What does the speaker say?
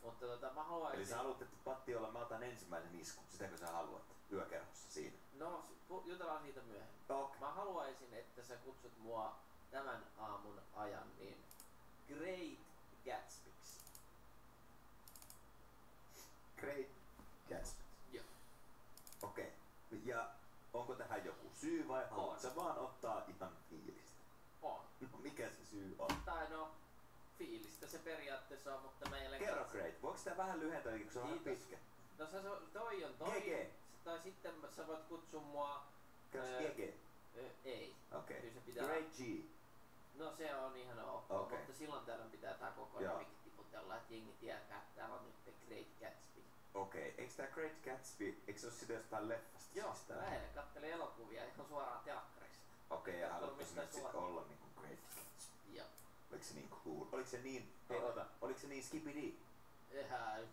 Mutta mä haluaisin... Eli sä haluat, että Patti olla, mä otan ensimmäisen iskun, sitäkö sä haluat yökerhossa siinä? No, jutellaan siitä myöhemmin. Okay. Mä haluaisin, että sä kutsut mua tämän aamun ajan niin Great Gatsbyksi. Great Gatsby. Joo. Okei. Ja onko tähän joku syy vai haluat sä vaan ottaa ihan fiilistä? On. No mikä se syy on? Tai no, fiilistä se periaatteessa on, mutta meille... Kerro Great. Voiko sitä vähän lyhentää, kun se on vähän pitkä? No toi on toi. GG. Tai sitten sä voit kutsua mua... Kerro GG. Ei. Okei. Kyllä se pitää... Great G. No se on ihan ok, Okay. mutta silloin tällöin pitää tää koko nimikin tiputella, että jengi tietää, että täällä on nyt Great Gatsby. Okei. Eikö tää Great Gatsby, eikö se oo sitä jostain leffasta? Joo, Siis tää? mä eilen kattelin elokuvia ihan suoraan teatterista. Okei, ja haluatko mistä nyt sit suoraan. olla niinku Great Gatsby? Joo. Oliko se niin cool? Oliko se niin... Hei ota, oliko se niin skipidi? Eihän,